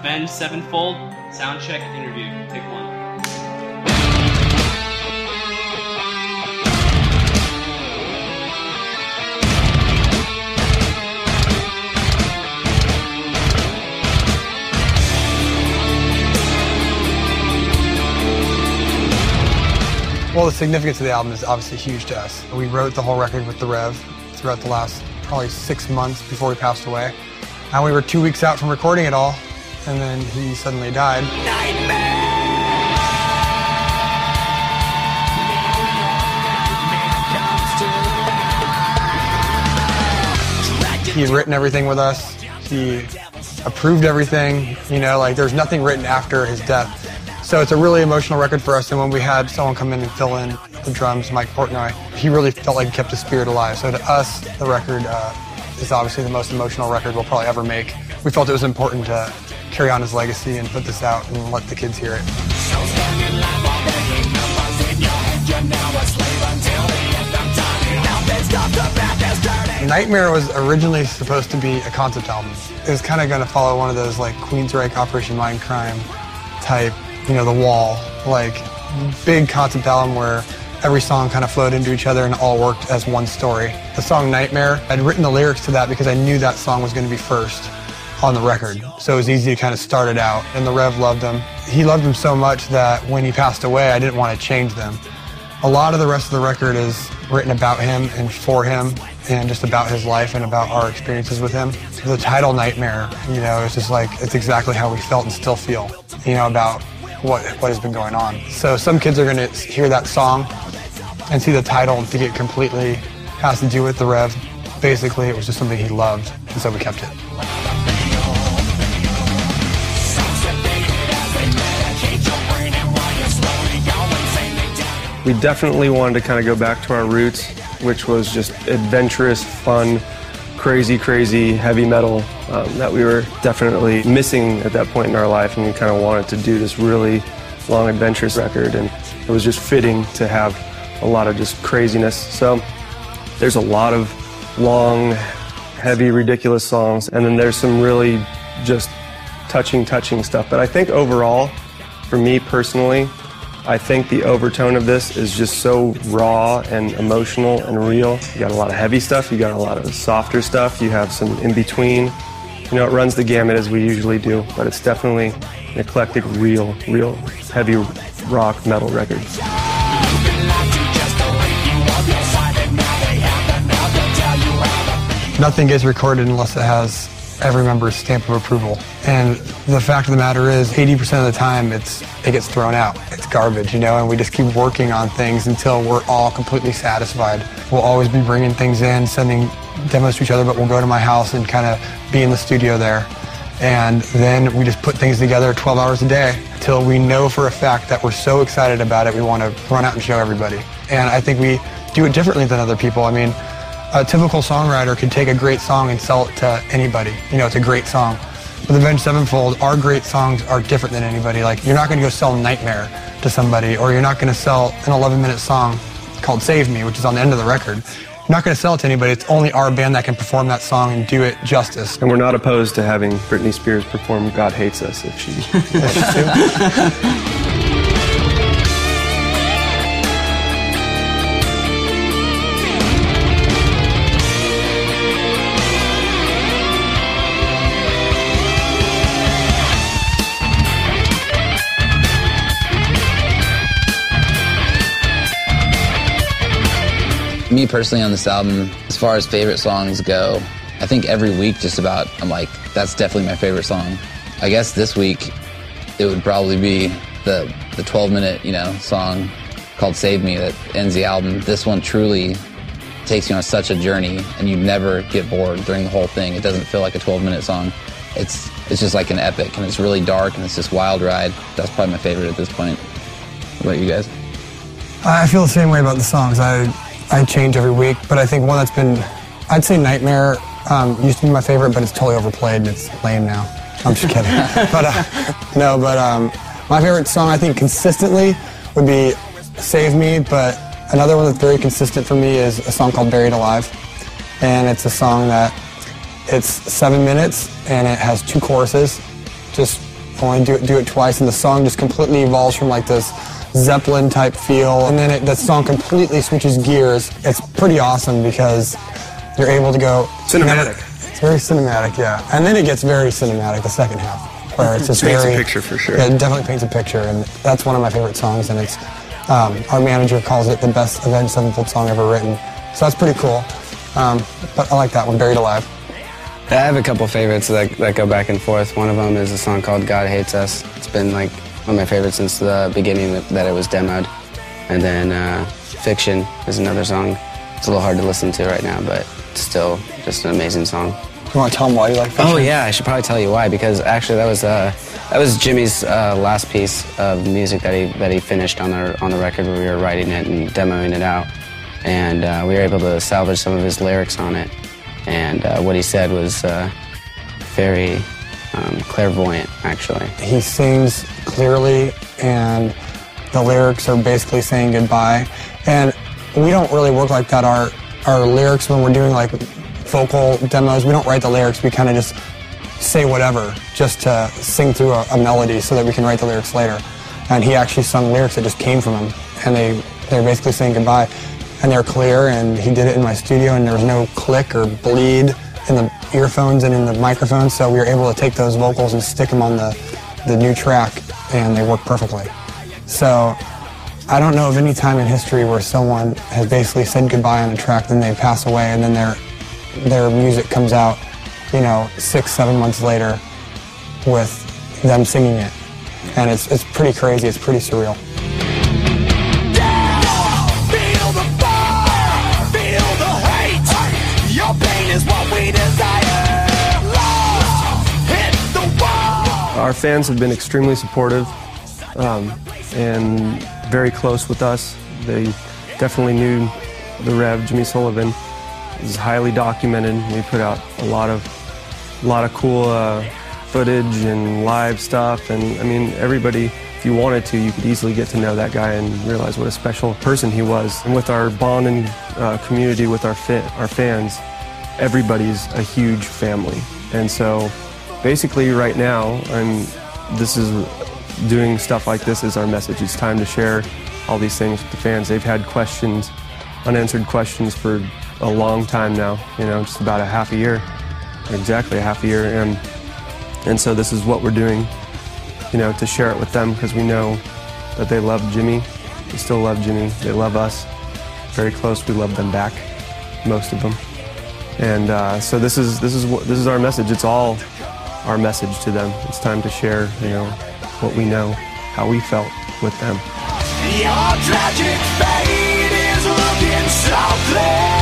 Avenged Sevenfold, Soundcheck interview. Take one. Well, the significance of the album is obviously huge to us. We wrote the whole record with the Rev throughout the last probably 6 months before he passed away. And we were 2 weeks out from recording it all, and then he suddenly died. He had written everything with us. He approved everything, you know, like there's nothing written after his death. So it's a really emotional record for us, and when we had someone come in and fill in the drums, Mike Portnoy, he really felt like he kept the spirit alive. So to us, the record is obviously the most emotional record we'll probably ever make. We felt it was important to carry on his legacy and put this out and let the kids hear it. Nightmare was originally supposed to be a concept album. It was kind of going to follow one of those like Queensryche, Operation Mindcrime type, you know, The Wall, like big concept album where every song kind of flowed into each other and all worked as one story. The song Nightmare, I'd written the lyrics to that because I knew that song was going to be first on the record. So it was easy to kind of start it out, and the Rev loved him. He loved him so much that when he passed away, I didn't want to change them. A lot of the rest of the record is written about him and for him, and just about his life and about our experiences with him. The title Nightmare, you know, it's just like, it's exactly how we felt and still feel, you know, about what has been going on. So some kids are going to hear that song and see the title and think it completely has to do with the Rev. Basically, it was just something he loved, and so we kept it. We definitely wanted to kind of go back to our roots, which was just adventurous, fun, crazy, heavy metal that we were definitely missing at that point in our life, and we kind of wanted to do this really long, adventurous record, and it was just fitting to have a lot of just craziness. So there's a lot of long, heavy, ridiculous songs, and then there's some really just touching stuff. But I think overall, for me personally, I think the overtone of this is just so raw and emotional and real. You got a lot of heavy stuff, you got a lot of softer stuff, you have some in between. You know, it runs the gamut as we usually do, but it's definitely an eclectic, real heavy rock metal record. Nothing gets recorded unless it has every member's stamp of approval. And the fact of the matter is, 80% of the time, it gets thrown out. It's garbage, you know, and we just keep working on things until we're all completely satisfied. We'll always be bringing things in, sending demos to each other, but we'll go to my house and kind of be in the studio there. And then we just put things together 12 hours a day until we know for a fact that we're so excited about it, we want to run out and show everybody. And I think we do it differently than other people. I mean, a typical songwriter can take a great song and sell it to anybody. You know, it's a great song. With Avenged Sevenfold, our great songs are different than anybody. Like, you're not going to go sell Nightmare to somebody, or you're not going to sell an 11-minute song called Save Me, which is on the end of the record. You're not going to sell it to anybody. It's only our band that can perform that song and do it justice. And we're not opposed to having Britney Spears perform God Hates Us if she wants to. Me personally on this album, as far as favorite songs go, I think every week just about, I'm like, that's definitely my favorite song. I guess this week it would probably be the 12-minute, you know, song called Save Me that ends the album. This one truly takes you on such a journey, and you never get bored during the whole thing. It doesn't feel like a 12-minute song. It's just like an epic, and it's really dark, and it's this wild ride. That's probably my favorite at this point. What about you guys? I feel the same way about the songs. I change every week, but I think one that's been, I'd say Nightmare used to be my favorite, but it's totally overplayed and it's lame now. I'm just kidding. My favorite song, I think, consistently would be Save Me, but another one that's very consistent for me is a song called Buried Alive. And it's a song that, it's 7 minutes and it has 2 choruses, just only do it twice, and the song just completely evolves from like this Zeppelin type feel, and then the song completely switches gears. It's pretty awesome because you're able to go cinematic. It's very cinematic, yeah. And then it gets very cinematic the second half, where it's just paints a picture for sure. Yeah, it definitely paints a picture, and that's one of my favorite songs. And it's our manager calls it the best Avenged Sevenfold song ever written, so that's pretty cool. But I like that one, Buried Alive. I have a couple favorites that go back and forth. One of them is a song called God Hates Us. It's been like one of my favorites since the beginning that it was demoed. And then Fiction is another song. It's a little hard to listen to right now, but still just an amazing song. You want to tell them why you like Fiction? Oh yeah, I should probably tell you why, because actually that was Jimmy's last piece of music that he finished on the record where we were writing it and demoing it out. And we were able to salvage some of his lyrics on it. And what he said was very clairvoyant, actually. He sings clearly, and the lyrics are basically saying goodbye. And we don't really work like that. Our lyrics, when we're doing like vocal demos, we don't write the lyrics. We kind of just say whatever just to sing through a melody so that we can write the lyrics later. And he actually sung lyrics that just came from him, and they're basically saying goodbye. And they're clear, and he did it in my studio, and there was no click or bleed in the earphones and in the microphone, so we were able to take those vocals and stick them on the new track, and they work perfectly. So I don't know of any time in history where someone has basically said goodbye on a track, then they pass away, and then their music comes out, 6-7 months later with them singing it. And it's pretty crazy, it's pretty surreal. Our fans have been extremely supportive and very close with us. They definitely knew the Rev, Jimmy Sullivan. It was highly documented. We put out a lot of cool footage and live stuff. And I mean, everybody, if you wanted to, you could easily get to know that guy and realize what a special person he was. And with our bonding community with our fans, everybody's a huge family. And so basically right now, doing stuff like this is our message. It's time to share all these things with the fans. They've had questions, unanswered questions for a long time now, just about a half a year, exactly a half a year. And so this is what we're doing, to share it with them, because we know that they love Jimmy. They still love Jimmy. They love us. Very close. We love them back, most of them. And so this is our message. It's all our message to them. It's time to share, what we know, how we felt with them. Your tragic fate is looking so clear.